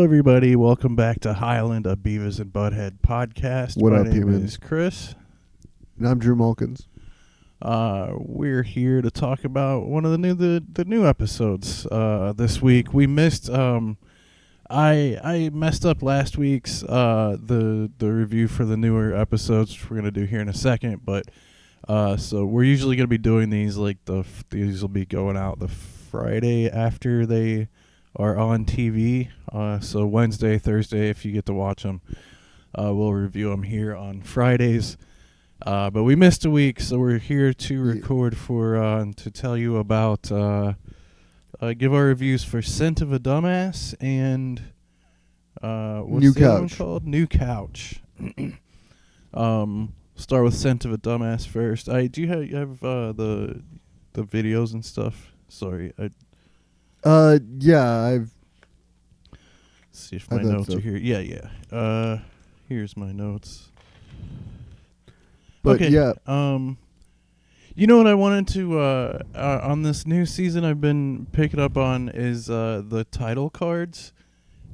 everybody. Welcome back to Highland, a Beavis and Butt-Head podcast. What My up, name humans? is Chris. And I'm Drew Mulkins. We're here to talk about one of the new episodes this week. We missed I messed up last week's the review for the newer episodes, which we're gonna do here in a second. But so we're usually gonna be doing these these will be going out the Friday after they are on TV. So Wednesday, Thursday, if you get to watch them, we'll review them here on Fridays. But we missed a week, so we're here to record to tell you about give our reviews for Scent of a Dumbass and what's New the other one Couch. called? New Couch. Start with Scent of a Dumbass first. Do you have the videos and stuff? Sorry, Yeah, I've see if my notes are here. Yeah. Here's my notes. But okay. yeah. You know what I wanted to on this new season I've been picking up on is the title cards.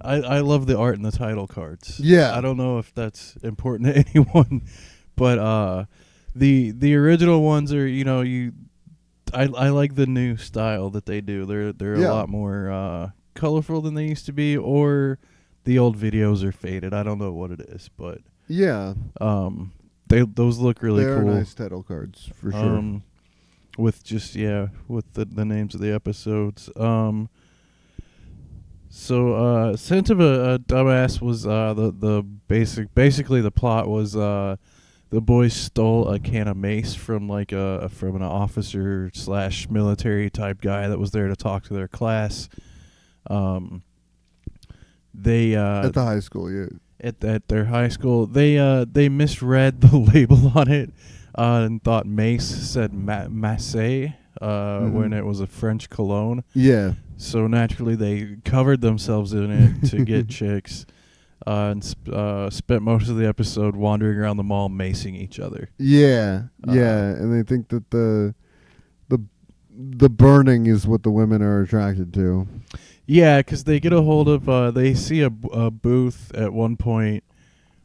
I love the art in the title cards. Yeah. I don't know if that's important to anyone, but the original ones are, I like the new style that they do. They're a lot more colorful than they used to be, or the old videos are faded. I don't know what it is, but Yeah. those look really They're cool. nice title cards for sure. With just with the names of the episodes. So Scent of a Dumbass was basically the plot was the boys stole a can of mace from from an officer / military type guy that was there to talk to their class. They At the high school, yeah. At their high school, they misread the label on it and thought mace said mace when it was a French cologne. Yeah. So naturally, they covered themselves in it to get chicks, and spent most of the episode wandering around the mall macing each other. Yeah. And they think that the burning is what the women are attracted to. Yeah, because they get a hold of they see a booth at one point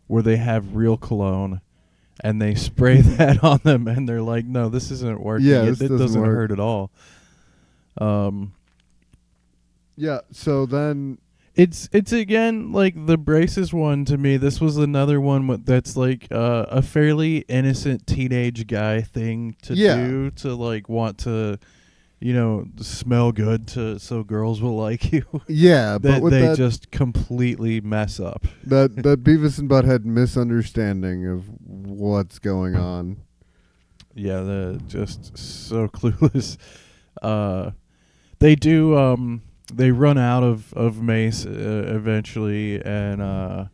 where they have real cologne, and they spray that on them, and they're like, "No, this isn't working. Yeah, it this doesn't doesn't work. hurt at all." Yeah, so then It's again like the braces one to me. This was another one that's like a fairly innocent teenage guy thing to do to want to, smell good so girls will like you. yeah, but with they that just completely mess up. that Beavis and Butt-Head misunderstanding of what's going on. Yeah, they're just so clueless. They do. They run out of mace eventually, and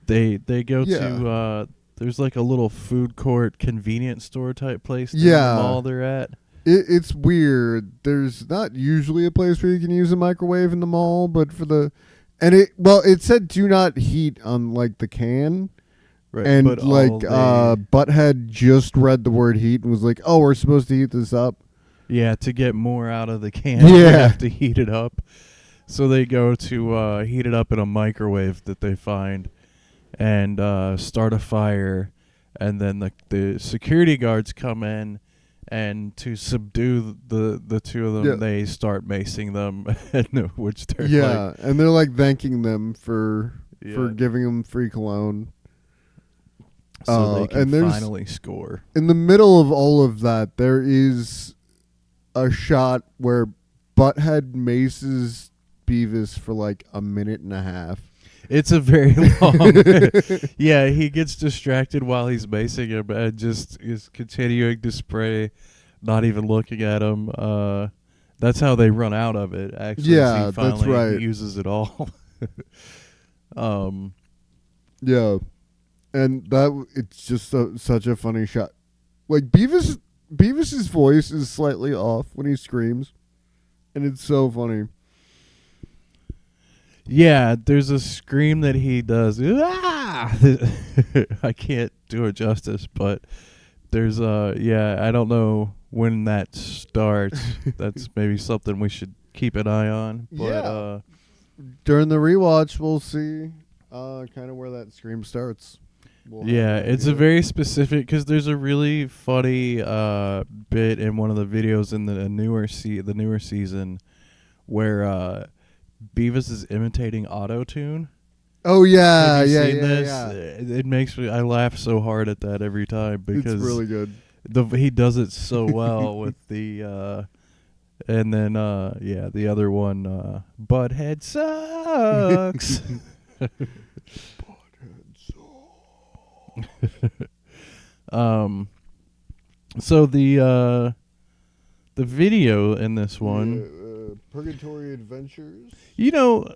they go to there's like a little food court convenience store type place in the mall they're at. It's weird. There's not usually a place where you can use a microwave in the mall, but it said do not heat on the can. Right, and but Butt-Head just read the word heat and was like, "Oh, we're supposed to heat this up." Yeah, to get more out of the can, they have to heat it up. So they go to heat it up in a microwave that they find, and start a fire, and then the security guards come in, and to subdue the two of them, they start macing them, which they're and they're thanking them for giving them free cologne. So they can finally score. In the middle of all of that, there is a shot where Butt-Head maces Beavis for a minute and a half. It's a very long. Yeah, he gets distracted while he's macing him and just is continuing to spray, not even looking at him. That's how they run out of it. Actually, yeah, he finally that's right. Uses it all. Yeah, and it's just such a funny shot. Beavis's voice is slightly off when he screams, and it's so funny. Yeah, there's a scream that he does. Ah! I can't do it justice, but there's I don't know when that starts. That's maybe something we should keep an eye on. But during the rewatch, we'll see kind of where that scream starts. Yeah, it's a very specific, because there's a really funny bit in one of the videos in the newer season where Beavis is imitating auto-tune. Oh yeah, Have you yeah, seen yeah, this? yeah. It makes me, I laugh so hard at that every time because It's really good. he does it so well with the and then yeah, the other one, Butt-Head sucks. So the video in this one, Purgatory Adventures. you know,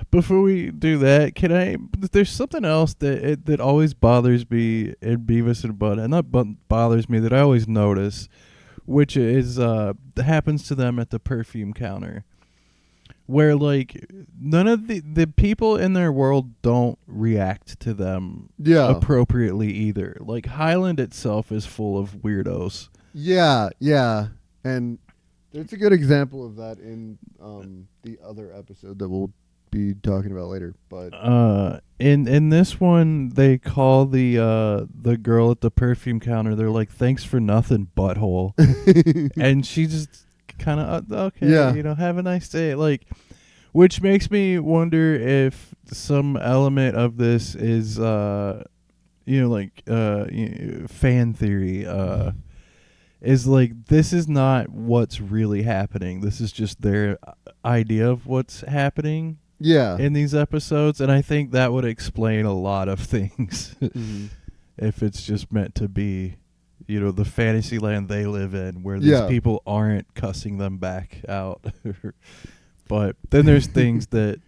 before we do that, can I? There's something else that always bothers me in Beavis and Butt-Head. Not bothers me, that I always notice, which is happens to them at the perfume counter, where like none of the people in their world don't react to them appropriately either. Like Highland itself is full of weirdos. Yeah, yeah, and it's a good example of that in the other episode that we'll be talking about later. But in this one, they call the girl at the perfume counter. They're like, "Thanks for nothing, butthole," and she just kind of okay, yeah. have a nice day. Like, which makes me wonder if some element of this is fan theory. Is like, this is not what's really happening. This is just their idea of what's happening in these episodes, and I think that would explain a lot of things if it's just meant to be, the fantasy land they live in, where these people aren't cussing them back out. But then there's things that,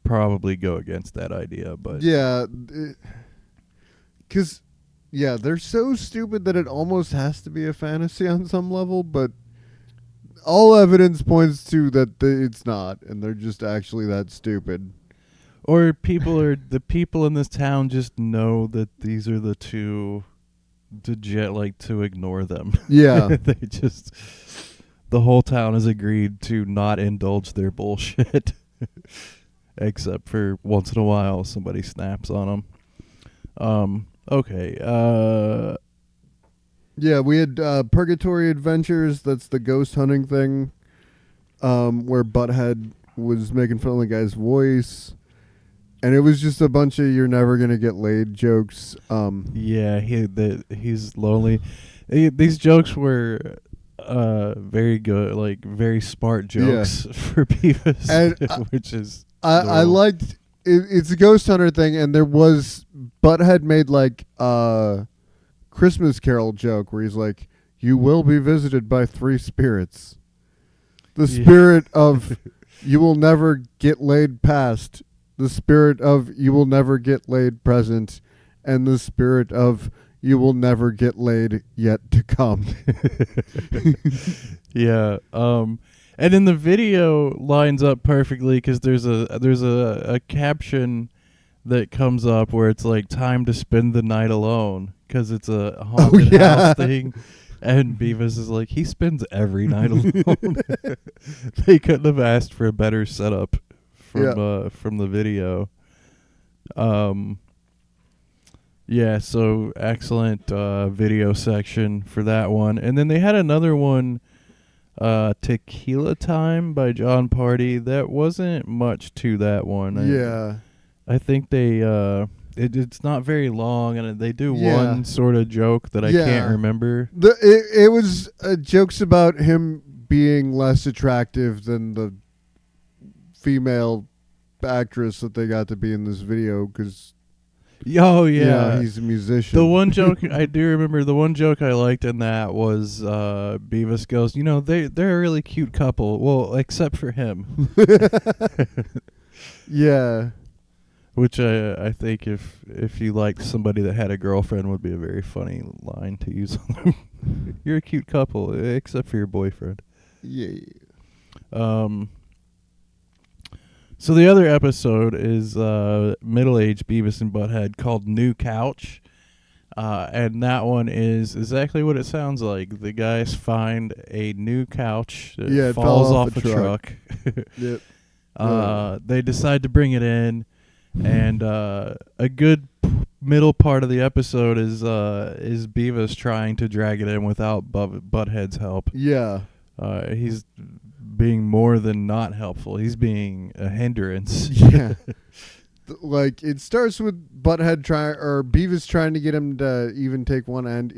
probably go against that idea. But yeah, because they're so stupid that it almost has to be a fantasy on some level, but all evidence points to that it's not, and they're just actually that stupid. Or the people in this town just know that these are the two to ignore them. Yeah. The whole town has agreed to not indulge their bullshit. Except for once in a while somebody snaps on them. Okay. Yeah, we had Purgatory Adventures. That's the ghost hunting thing, where Butt-Head was making fun of the guy's voice, and it was just a bunch of "you're never gonna get laid" jokes. Yeah, he's lonely. These jokes were very good, like very smart jokes for Beavis, and which is I liked it. It's a ghost hunter thing, and there was Butt-Head made like Christmas Carol joke where he's like, "You will be visited by 3 spirits. The spirit of you will never get laid past, the spirit of you will never get laid present, and the spirit of you will never get laid yet to come." Yeah. And in the video lines up perfectly, because there's a caption that comes up where it's like, "Time to spend the night alone," because it's a haunted house thing. And Beavis is like, he spends every night alone. They couldn't have asked for a better setup from the video. Yeah, so excellent video section for that one. And then they had another one, Tequila Time by John Party. That wasn't much to that one. I think they it's not very long, and they do one sort of joke that I can't remember. It was jokes about him being less attractive than the female actress that they got to be in this video, because he's a musician. The one joke I do remember, the one joke I liked in that was Beavis goes, they're a really cute couple. Well, except for him. Yeah. Which I think if you liked somebody that had a girlfriend would be a very funny line to use on them. You're a cute couple, except for your boyfriend. Yeah. So the other episode is middle-aged Beavis and Butt-Head, called New Couch. And that one is exactly what it sounds like. The guys find a new couch that Yeah, it falls fell off off a a truck. Yep. They decide to bring it in, and a good middle part of the episode is Beavis trying to drag it in without Butthead's help. Yeah. He's being more than not helpful. He's being a hindrance. Yeah. Like, it starts with Beavis trying to get him to even take one end.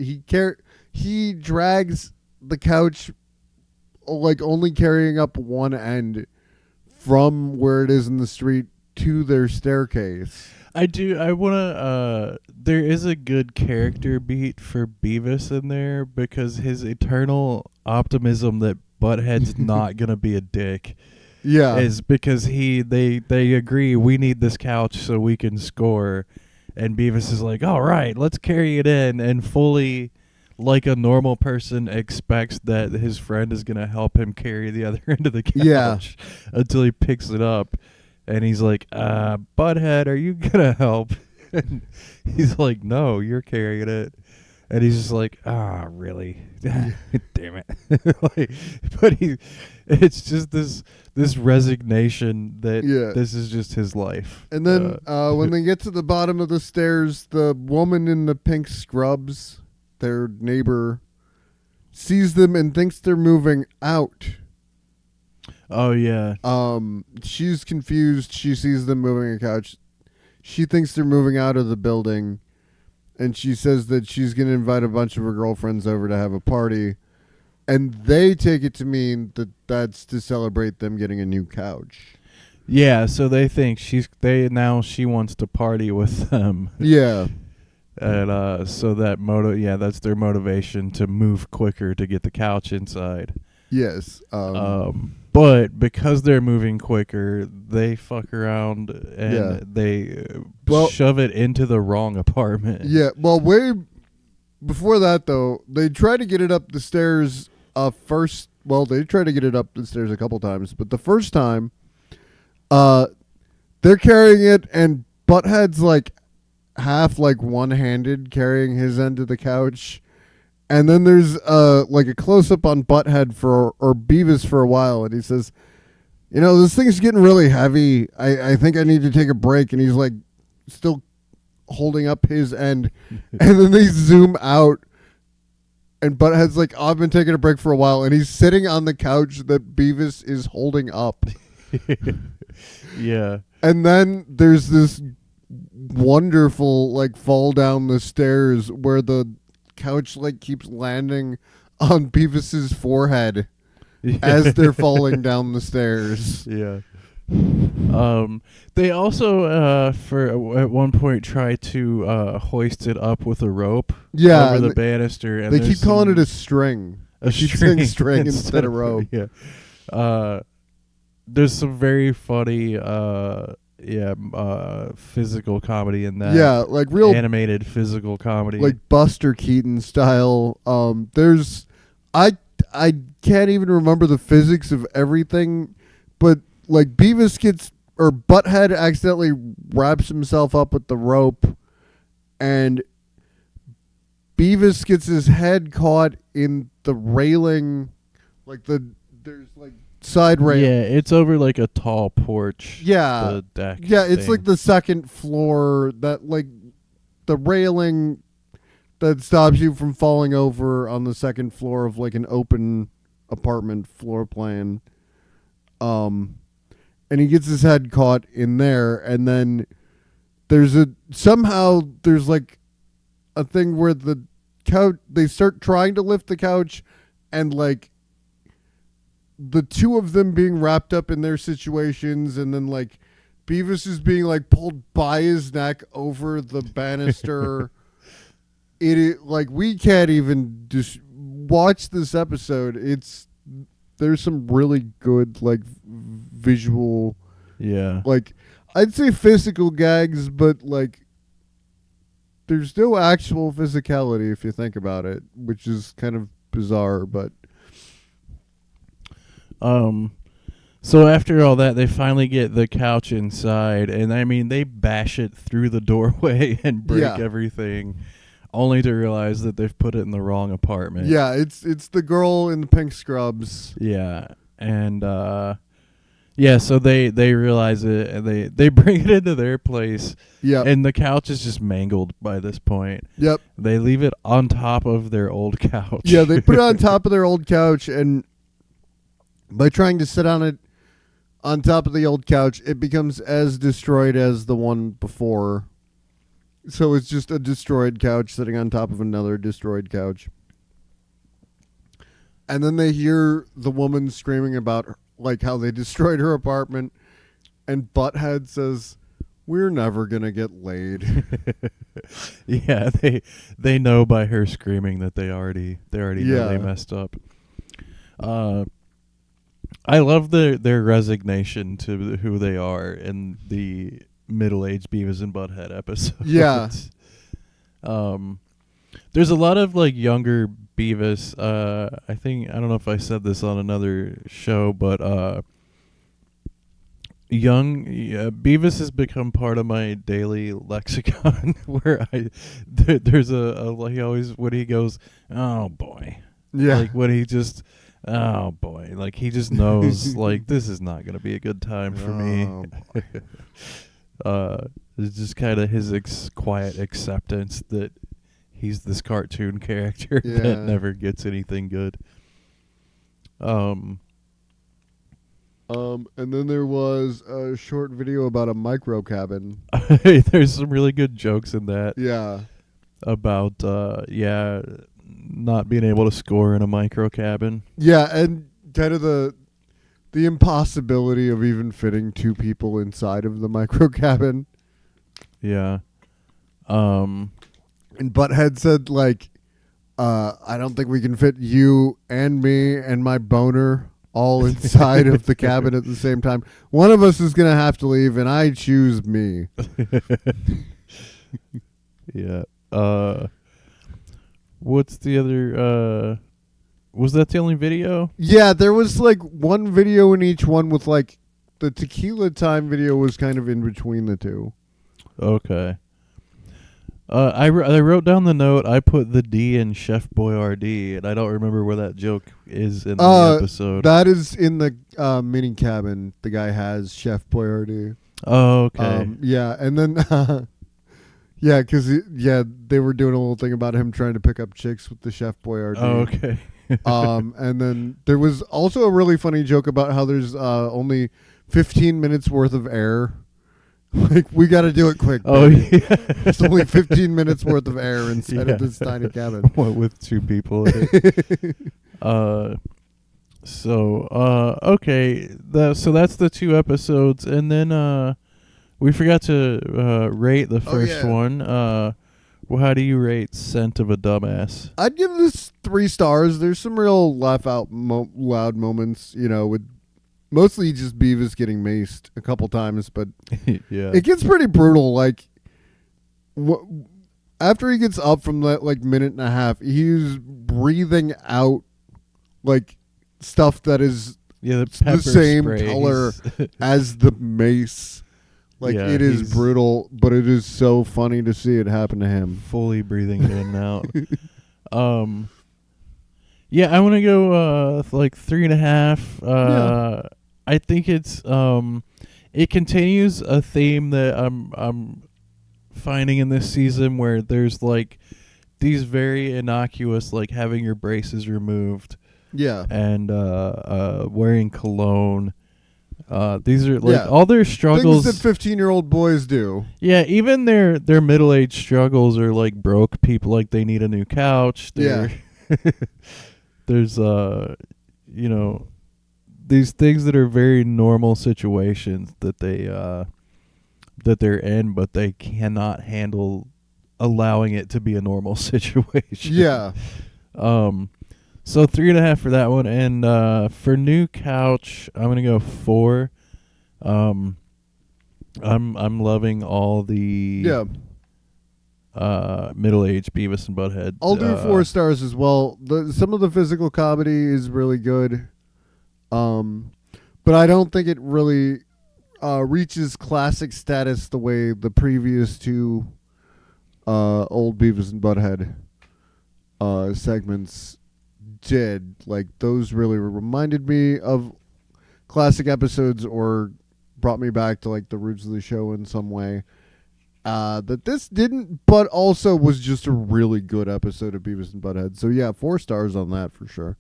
He drags the couch, like, only carrying up one end from where it is in the street to their staircase. There is a good character beat for Beavis in there because his eternal optimism that Butthead's not going to be a dick. Yeah. Is because they agree we need this couch so we can score, and Beavis is like, all right, let's carry it in, and fully, like a normal person, expects that his friend is gonna help him carry the other end of the couch until he picks it up, and he's like, Butthead, are you gonna help? And he's like, no, you're carrying it. And he's just like, really? Damn it. It's just this resignation that this is just his life. And then when they get to the bottom of the stairs, the woman in the pink scrubs, their neighbor, sees them and thinks they're moving out. Oh, yeah. She's confused. She sees them moving a couch. She thinks they're moving out of the building. And she says that she's going to invite a bunch of her girlfriends over to have a party. And they take it to mean that that's to celebrate them getting a new couch. Yeah, so they think she wants to party with them. Yeah. And so that's their motivation to move quicker to get the couch inside. Yes. But because they're moving quicker, they fuck around and they shove it into the wrong apartment. Yeah. Well, way before that, though, they try to get it up the stairs first. Well, they try to get it up the stairs a couple times, but the first time, they're carrying it, and Butthead's like half like one-handed carrying his end of the couch. And then there's like a close-up on Butthead or Beavis for a while, and he says, this thing's getting really heavy. I think I need to take a break. And he's like still holding up his end. And then they zoom out, and Butthead's like, I've been taking a break for a while. And he's sitting on the couch that Beavis is holding up. Yeah. And then there's this wonderful like fall down the stairs where the couch like keeps landing on Beavis's forehead as they're falling down the stairs. Yeah. They also at one point try to hoist it up with a rope over the banister, and they keep calling it a string. A string instead of rope. Yeah. There's some very funny physical comedy in that. Yeah, like real animated physical comedy, like Buster Keaton style. I can't even remember the physics of everything, but like Butthead accidentally wraps himself up with the rope, and Beavis gets his head caught in the railing, there's like side rail. Yeah, it's over like a tall porch. Yeah, the deck. Yeah, it's like the second floor, that like the railing that stops you from falling over on the second floor of like an open apartment floor plan. And he gets his head caught in there, and then there's like a thing where the couch, they start trying to lift the couch, and like the two of them being wrapped up in their situations, and then like Beavis is being like pulled by his neck over the banister. Like we can't even just watch this episode. There's some really good like visual, like I'd say physical gags, but like there's no actual physicality if you think about it, which is kind of bizarre. But so after all that, they finally get the couch inside, and I mean they bash it through the doorway and break everything. only to realize that they've put it in the wrong apartment. Yeah, it's the girl in the pink scrubs. Yeah, and yeah, so they realize it and they bring it into their place. Yep. And the couch is just mangled by this point. Yep. They leave it on top of their old couch. Yeah, they put it on top of their old couch, and by trying to sit on it on top of the old couch, it becomes as destroyed as the one before. So it's just a destroyed couch sitting on top of another destroyed couch. And then they hear the woman screaming about like how they destroyed her apartment, and Butt-Head says, "We're never gonna get laid." Yeah, they know by her screaming that they already know they messed up. I love their resignation to who they are in the middle-aged Beavis and Butt-Head episode. Yeah. There's a lot of like younger Beavis. I don't know if I said this on another show, but Beavis has become part of my daily lexicon. Where there's a he always when he goes, "Oh boy," Yeah. like when he just, "Oh boy," like he just knows like this is not gonna be a good time for me. It's just kind of his quiet acceptance that he's this cartoon character that never gets anything good. And then there was a short video about a micro cabin. There's some really good jokes in that. Yeah. About not being able to score in a micro cabin. Yeah, and kind of the impossibility of even fitting two people inside of the micro cabin. Yeah. And Butt-Head said, like, I don't think we can fit you and me and my boner all inside of the cabin at the same time. One of us is going to have to leave, and I choose me. Yeah. What's the other... was that the only video? Yeah, there was, like, one video in each one with, like, the Tequila time video was kind of in between the two. Okay. I wrote down the note. I put the D in Chef Boyardee, and I don't remember where that joke is in the episode. That is in the mini cabin. The guy has Chef Boyardee. Oh, okay. Yeah, and then yeah, because they were doing a little thing about him trying to pick up chicks with the Chef Boyardee. Oh, okay. And then there was also a really funny joke about how there's only 15 minutes worth of air. Like, we got to do it quick. Oh, baby. yeah. There's only 15 minutes worth of air inside of this tiny cabin. What, with two people in it? Okay. So that's the two episodes. And then we forgot to rate the first one. Well, how do you rate Scent of a Dumbass? I'd give this 3 stars. There's some real laugh out loud moments, with mostly just Beavis getting maced a couple times, but yeah, it gets pretty brutal. Like, after he gets up from that minute and a half, he's breathing out like stuff that is the same spray. color as the mace. Like, it is brutal, but it is so funny to see it happen to him. Fully breathing it in and out. Yeah, I want to go 3.5. I think it's it continues a theme that I'm finding in this season where there's like these very innocuous, like having your braces removed. Yeah. And wearing cologne. These are like all their struggles things that 15-year-old boys do. Yeah, even their middle-aged struggles are like broke people, like they need a new couch. There's these things that are very normal situations that they're in, but they cannot handle allowing it to be a normal situation. Yeah. So 3.5 for that one, and for new couch, I'm gonna go 4. I'm loving all the middle-aged Beavis and Butt-Head. I'll do 4 stars as well. Some of the physical comedy is really good, but I don't think it really reaches classic status the way the previous 2 old Beavis and Butt-Head segments did. Like, those really reminded me of classic episodes or brought me back to like the roots of the show in some way. That this didn't, but also was just a really good episode of Beavis and Butt-Head. So yeah, 4 stars on that for sure.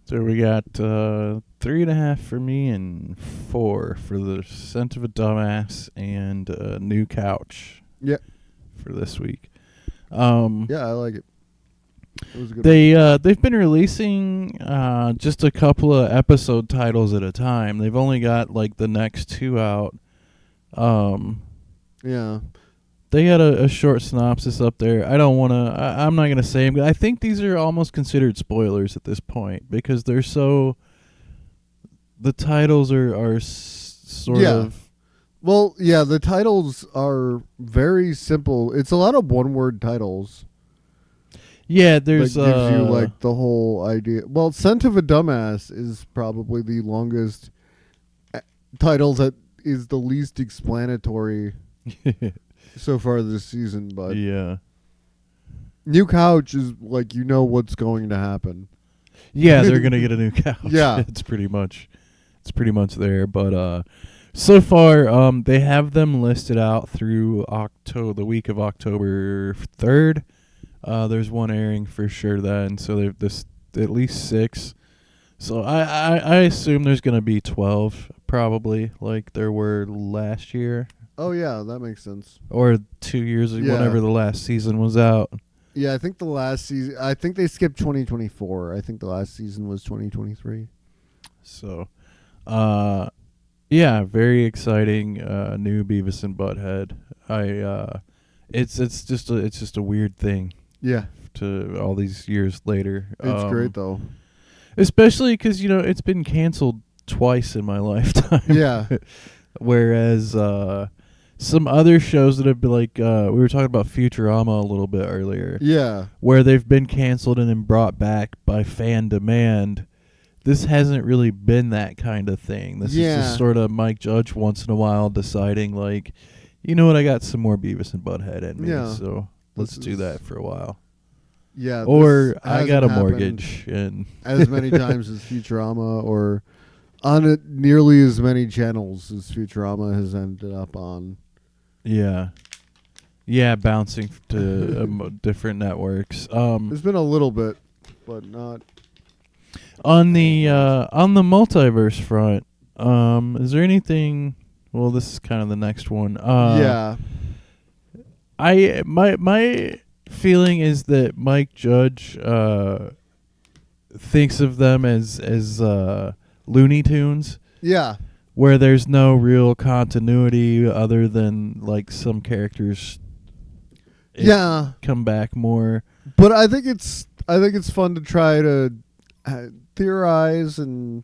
So we got 3.5 for me and 4 for the Scent of a Dumbass and New Couch. Yeah. For this week. Yeah, I like it. It was a good one. They've been releasing just a couple of episode titles at a time. They've only got like the next 2 out. Yeah. They got a short synopsis up there. I don't want to. I'm not gonna say them. I think these are almost considered spoilers at this point because they're so. The titles are sort of. Well, yeah, the titles are very simple. It's a lot of one-word titles. Yeah, there's that gives you like the whole idea. Well, Scent of a Dumbass is probably the longest title that is the least explanatory so far this season. But yeah, New Couch is like you know what's going to happen. Yeah, they're gonna get a new couch. Yeah, it's pretty much there. But so far, they have them listed out through the week of October 3rd. There's one airing for sure then, so they've this at least 6. So I assume there's gonna be 12 probably, like there were last year. Oh yeah, that makes sense. Or 2 years ago, whenever the last season was out. Yeah, I think the last season. I think they skipped 2024. I think the last season was 2023. So, yeah, very exciting new Beavis and Butt-Head. It's just a weird thing. Yeah. To all these years later. It's great though. Especially because it's been canceled twice in my lifetime. Yeah. Whereas some other shows that have been like we were talking about Futurama a little bit earlier. Yeah. Where they've been canceled and then brought back by fan demand. This hasn't really been that kind of thing. This is just sort of Mike Judge once in a while deciding, like, you know what, I got some more Beavis and Butt-Head in me, so let's do that for a while. Yeah. Or I got a mortgage. And as many times as Futurama, or on nearly as many channels as Futurama has ended up on. Yeah. Yeah, bouncing to different networks. There's been a little bit, but not... On the multiverse front, is there anything? Well, this is kind of the next one. Yeah. My feeling is that Mike Judge thinks of them as Looney Tunes. Yeah. Where there's no real continuity other than like some characters. Come back more. But I think it's fun to try to theorize and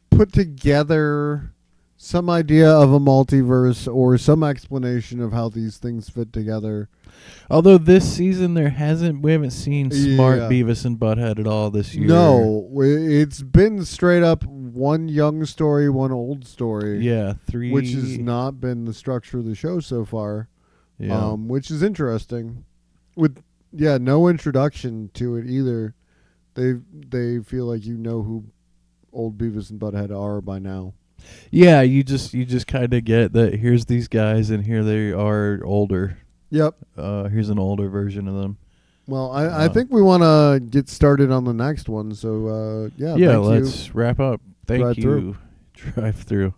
put together some idea of a multiverse or some explanation of how these things fit together. Although this season we haven't seen smart Beavis and Butt-Head at all this year. No, it's been straight up one young story, one old story. Yeah, 3. Which has not been the structure of the show so far. Yeah. Which is interesting. With no introduction to it either. They feel like you know who old Beavis and Butt-Head are by now. Yeah, you just kind of get that here's these guys and here they are older. Yep. Here's an older version of them. Well, I think we want to get started on the next one. So, let's wrap up. Thank you. Drive through.